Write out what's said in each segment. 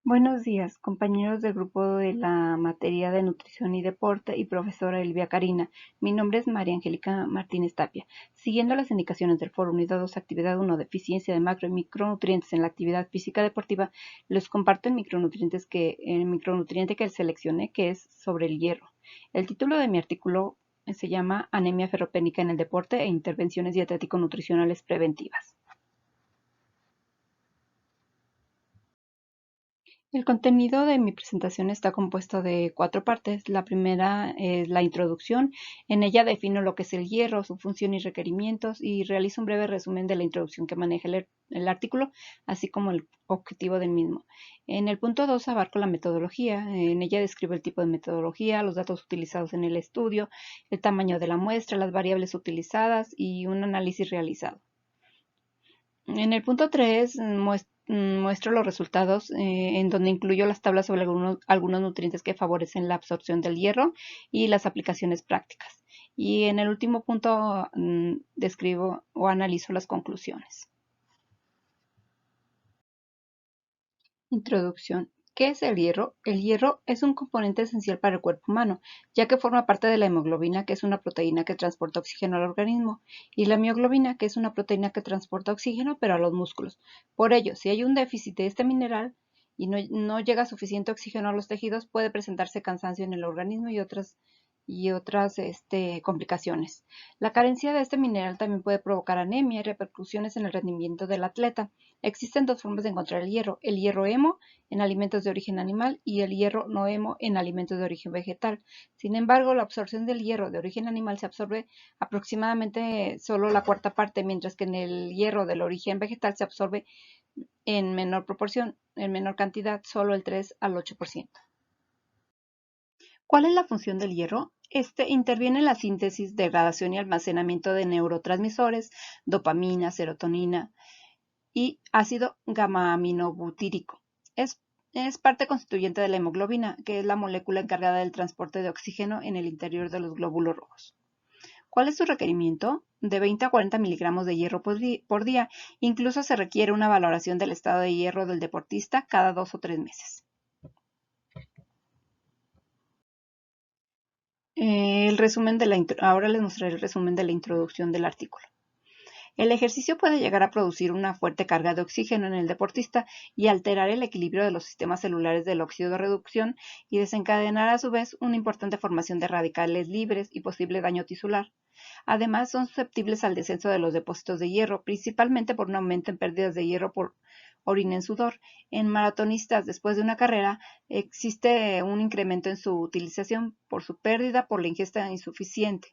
Buenos días, compañeros del grupo de la materia de nutrición y deporte y profesora Elvia Karina. Mi nombre es María Angélica Martínez Tapia. Siguiendo las indicaciones del Foro Unidad 2, Actividad 1, Deficiencia de macro y micronutrientes en la actividad física deportiva, les comparto el micronutriente que seleccioné, que es sobre el hierro. El título de mi artículo se llama Anemia ferropénica en el deporte e intervenciones dietético-nutricionales preventivas. El contenido de mi presentación está compuesto de 4 partes. La primera es la introducción. En ella defino lo que es el hierro, su función y requerimientos, y realizo un breve resumen de la introducción que maneja el artículo, así como el objetivo del mismo. En el punto 2 abarco la metodología. En ella describo el tipo de metodología, los datos utilizados en el estudio, el tamaño de la muestra, las variables utilizadas y un análisis realizado. En el punto 3 muestro los resultados, en donde incluyo las tablas sobre algunos nutrientes que favorecen la absorción del hierro y las aplicaciones prácticas. Y en el último punto describo o analizo las conclusiones. Introducción. ¿Qué es el hierro? El hierro es un componente esencial para el cuerpo humano, ya que forma parte de la hemoglobina, que es una proteína que transporta oxígeno al organismo, y la mioglobina, que es una proteína que transporta oxígeno, pero a los músculos. Por ello, si hay un déficit de este mineral y no llega suficiente oxígeno a los tejidos, puede presentarse cansancio en el organismo y otras complicaciones. La carencia de este mineral también puede provocar anemia y repercusiones en el rendimiento del atleta. Existen dos formas de encontrar el hierro hemo en alimentos de origen animal y el hierro no hemo en alimentos de origen vegetal. Sin embargo, la absorción del hierro de origen animal se absorbe aproximadamente solo la cuarta parte, mientras que en el hierro del origen vegetal se absorbe en menor proporción, en menor cantidad, solo el 3 al 8%. ¿Cuál es la función del hierro? Este interviene en la síntesis, degradación y almacenamiento de neurotransmisores, dopamina, serotonina y ácido gamma-aminobutírico. Es parte constituyente de la hemoglobina, que es la molécula encargada del transporte de oxígeno en el interior de los glóbulos rojos. ¿Cuál es su requerimiento? De 20 a 40 miligramos de hierro por día. Incluso se requiere una valoración del estado de hierro del deportista cada 2 o 3 meses. Ahora les mostraré el resumen de la introducción del artículo. El ejercicio puede llegar a producir una fuerte carga de oxígeno en el deportista y alterar el equilibrio de los sistemas celulares del óxido de reducción y desencadenar a su vez una importante formación de radicales libres y posible daño tisular. Además, son susceptibles al descenso de los depósitos de hierro, principalmente por un aumento en pérdidas de hierro por orina en sudor. En maratonistas, después de una carrera, existe un incremento en su utilización por su pérdida por la ingesta insuficiente.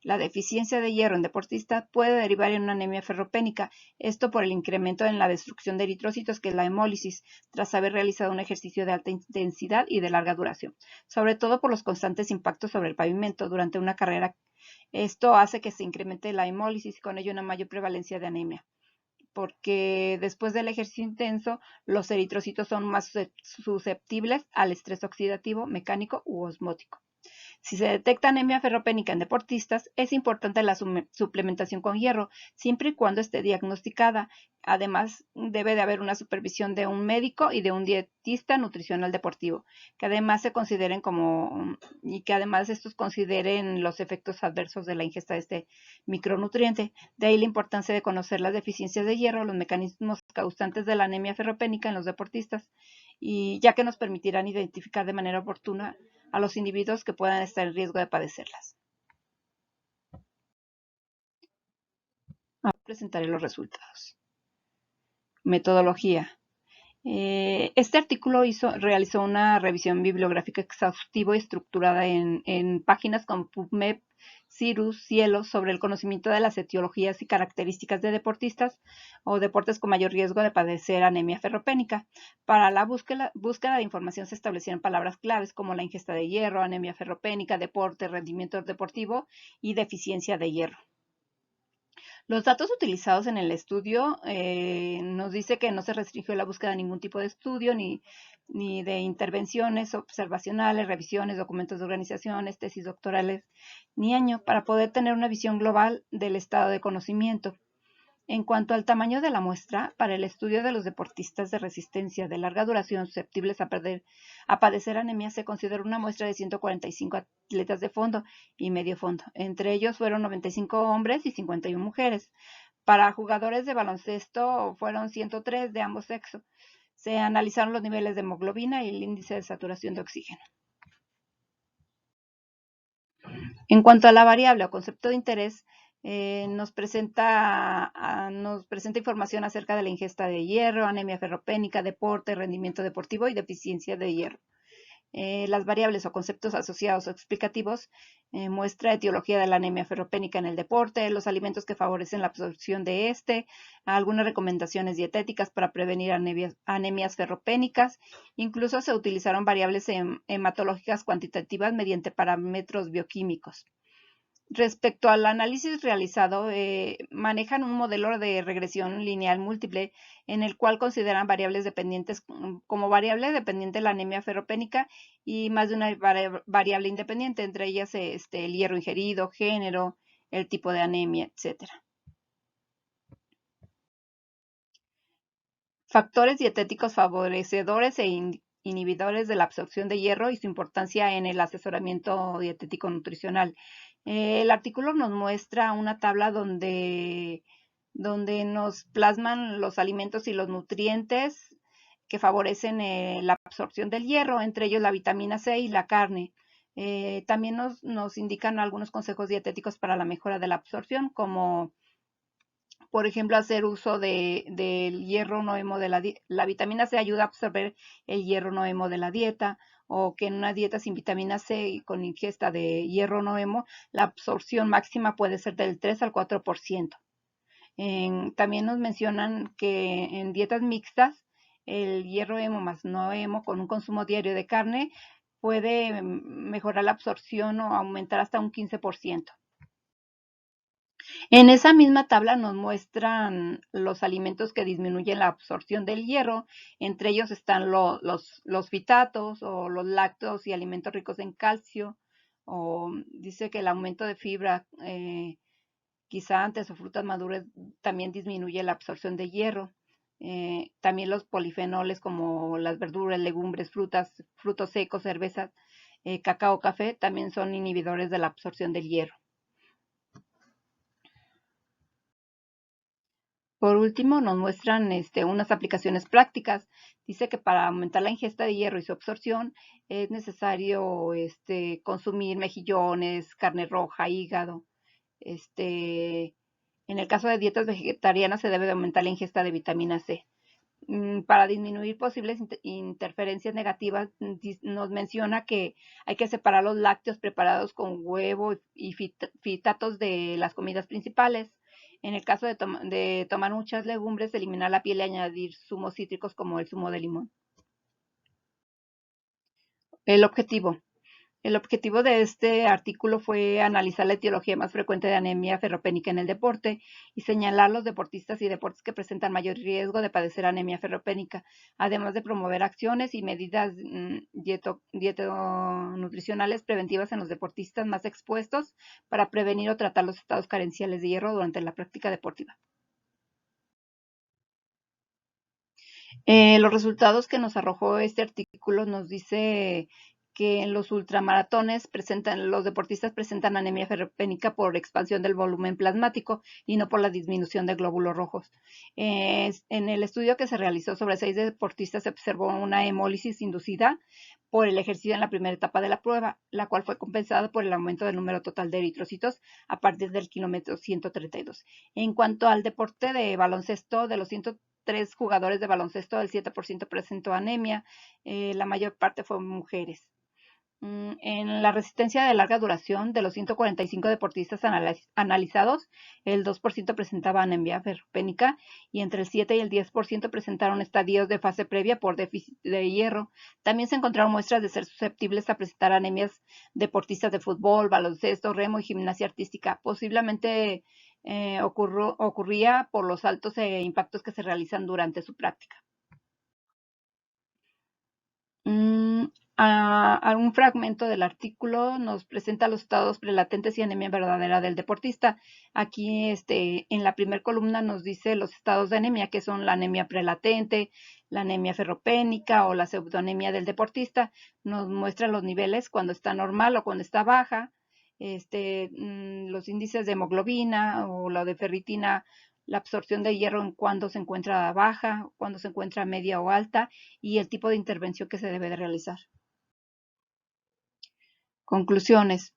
La deficiencia de hierro en deportistas puede derivar en una anemia ferropénica, esto por el incremento en la destrucción de eritrocitos, que es la hemólisis, tras haber realizado un ejercicio de alta intensidad y de larga duración, sobre todo por los constantes impactos sobre el pavimento durante una carrera. Esto hace que se incremente la hemólisis y con ello una mayor prevalencia de anemia, porque después del ejercicio intenso, los eritrocitos son más susceptibles al estrés oxidativo, mecánico u osmótico. Si se detecta anemia ferropénica en deportistas, es importante la suplementación con hierro, siempre y cuando esté diagnosticada. Además, debe de haber una supervisión de un médico y de un dietista nutricional deportivo, que además que además estos consideren los efectos adversos de la ingesta de este micronutriente. De ahí la importancia de conocer las deficiencias de hierro, los mecanismos causantes de la anemia ferropénica en los deportistas, y ya que nos permitirán identificar de manera oportuna a los individuos que puedan estar en riesgo de padecerlas. Ahora presentaré los resultados. Metodología. Este artículo realizó una revisión bibliográfica exhaustiva y estructurada en páginas como PubMed, Cirrus, Cielo, sobre el conocimiento de las etiologías y características de deportistas o deportes con mayor riesgo de padecer anemia ferropénica. Para la búsqueda de información se establecieron palabras claves como la ingesta de hierro, anemia ferropénica, deporte, rendimiento deportivo y deficiencia de hierro. Los datos utilizados en el estudio nos dice que no se restringió la búsqueda de ningún tipo de estudio, ni de intervenciones observacionales, revisiones, documentos de organizaciones, tesis doctorales, ni año, para poder tener una visión global del estado de conocimiento. En cuanto al tamaño de la muestra, para el estudio de los deportistas de resistencia de larga duración susceptibles a padecer anemia, se consideró una muestra de 145 atletas de fondo y medio fondo. Entre ellos fueron 95 hombres y 51 mujeres. Para jugadores de baloncesto fueron 103 de ambos sexos. Se analizaron los niveles de hemoglobina y el índice de saturación de oxígeno. En cuanto a la variable o concepto de interés, nos presenta información acerca de la ingesta de hierro, anemia ferropénica, deporte, rendimiento deportivo y deficiencia de hierro. Las variables o conceptos asociados o explicativos muestra etiología de la anemia ferropénica en el deporte, los alimentos que favorecen la absorción de algunas recomendaciones dietéticas para prevenir anemias ferropénicas. Incluso se utilizaron variables hematológicas cuantitativas mediante parámetros bioquímicos. Respecto al análisis realizado, manejan un modelo de regresión lineal múltiple en el cual consideran variables dependientes como variable dependiente la anemia ferropénica y más de una variable independiente, entre ellas el hierro ingerido, género, el tipo de anemia, etc. Factores dietéticos favorecedores e inhibidores de la absorción de hierro y su importancia en el asesoramiento dietético nutricional. El artículo nos muestra una tabla donde nos plasman los alimentos y los nutrientes que favorecen la absorción del hierro, entre ellos la vitamina C y la carne. También nos indican algunos consejos dietéticos para la mejora de la absorción, como por ejemplo, hacer uso del hierro no hemo de la vitamina C ayuda a absorber el hierro no hemo de la dieta, o que en una dieta sin vitamina C y con ingesta de hierro no hemo, la absorción máxima puede ser del 3 al 4%. También nos mencionan que en dietas mixtas, el hierro hemo más no hemo con un consumo diario de carne puede mejorar la absorción o aumentar hasta un 15%. En esa misma tabla nos muestran los alimentos que disminuyen la absorción del hierro. Entre ellos están los fitatos o los lácteos y alimentos ricos en calcio. O dice que el aumento de fibra, guisantes o frutas maduras también disminuye la absorción de hierro. También los polifenoles como las verduras, legumbres, frutos secos, cervezas, cacao, café, también son inhibidores de la absorción del hierro. Por último, nos muestran unas aplicaciones prácticas. Dice que para aumentar la ingesta de hierro y su absorción es necesario consumir mejillones, carne roja, hígado. En el caso de dietas vegetarianas se debe de aumentar la ingesta de vitamina C. Para disminuir posibles interferencias negativas, nos menciona que hay que separar los lácteos preparados con huevo y fitatos de las comidas principales. En el caso de tomar muchas legumbres, eliminar la piel y añadir zumos cítricos como el zumo de limón. El objetivo. El objetivo de este artículo fue analizar la etiología más frecuente de anemia ferropénica en el deporte y señalar los deportistas y deportes que presentan mayor riesgo de padecer anemia ferropénica, además de promover acciones y medidas dieto-nutricionales preventivas en los deportistas más expuestos para prevenir o tratar los estados carenciales de hierro durante la práctica deportiva. Los resultados que nos arrojó este artículo nos dice que en los ultramaratones los deportistas presentan anemia ferropénica por expansión del volumen plasmático y no por la disminución de glóbulos rojos. En el estudio que se realizó sobre 6 deportistas se observó una hemólisis inducida por el ejercicio en la primera etapa de la prueba, la cual fue compensada por el aumento del número total de eritrocitos a partir del kilómetro 132. En cuanto al deporte de baloncesto, de los 103 jugadores de baloncesto, el 7% presentó anemia, la mayor parte fueron mujeres. En la resistencia de larga duración, de los 145 deportistas analizados, el 2% presentaba anemia ferropénica y entre el 7 y el 10% presentaron estadios de fase previa por déficit de hierro. También se encontraron muestras de ser susceptibles a presentar anemias deportistas de fútbol, baloncesto, remo y gimnasia artística. Posiblemente ocurría por los altos impactos que se realizan durante su práctica. A un fragmento del artículo nos presenta los estados prelatentes y anemia verdadera del deportista. Aquí en la primera columna nos dice los estados de anemia, que son la anemia prelatente, la anemia ferropénica o la pseudoanemia del deportista. Nos muestra los niveles cuando está normal o cuando está baja, los índices de hemoglobina o la de ferritina, la absorción de hierro en cuando se encuentra baja, cuando se encuentra media o alta y el tipo de intervención que se debe de realizar. Conclusiones.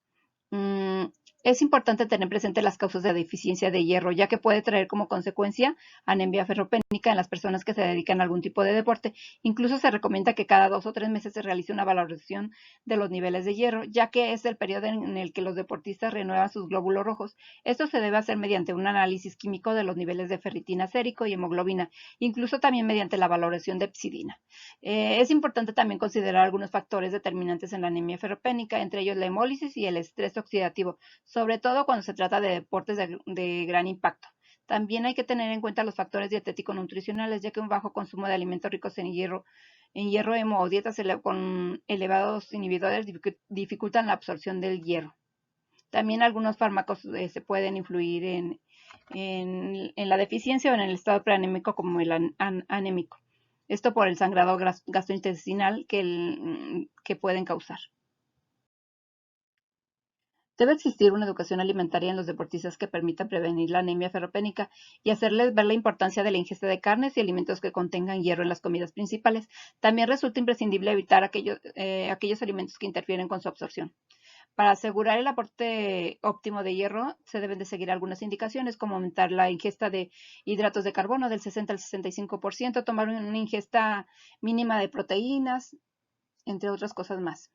Mm, es importante tener presente las causas de deficiencia de hierro, ya que puede traer como consecuencia anemia ferropénica en las personas que se dedican a algún tipo de deporte. Incluso se recomienda que cada 2 o 3 meses se realice una valoración de los niveles de hierro, ya que es el periodo en el que los deportistas renuevan sus glóbulos rojos. Esto se debe hacer mediante un análisis químico de los niveles de ferritina sérico y hemoglobina, incluso también mediante la valoración de epsidina. Es importante también considerar algunos factores determinantes en la anemia ferropénica, entre ellos la hemólisis y el estrés oxidativo, sobre todo cuando se trata de deportes de gran impacto. También hay que tener en cuenta los factores dietético-nutricionales, ya que un bajo consumo de alimentos ricos en hierro hemo o dietas con elevados inhibidores dificultan la absorción del hierro. También algunos fármacos se pueden influir en la deficiencia o en el estado preanémico como el anémico. Esto por el sangrado gastrointestinal que pueden causar. Debe existir una educación alimentaria en los deportistas que permita prevenir la anemia ferropénica y hacerles ver la importancia de la ingesta de carnes y alimentos que contengan hierro en las comidas principales. También resulta imprescindible evitar aquellos alimentos que interfieren con su absorción. Para asegurar el aporte óptimo de hierro, se deben de seguir algunas indicaciones, como aumentar la ingesta de hidratos de carbono del 60 al 65%, tomar una ingesta mínima de proteínas, entre otras cosas más.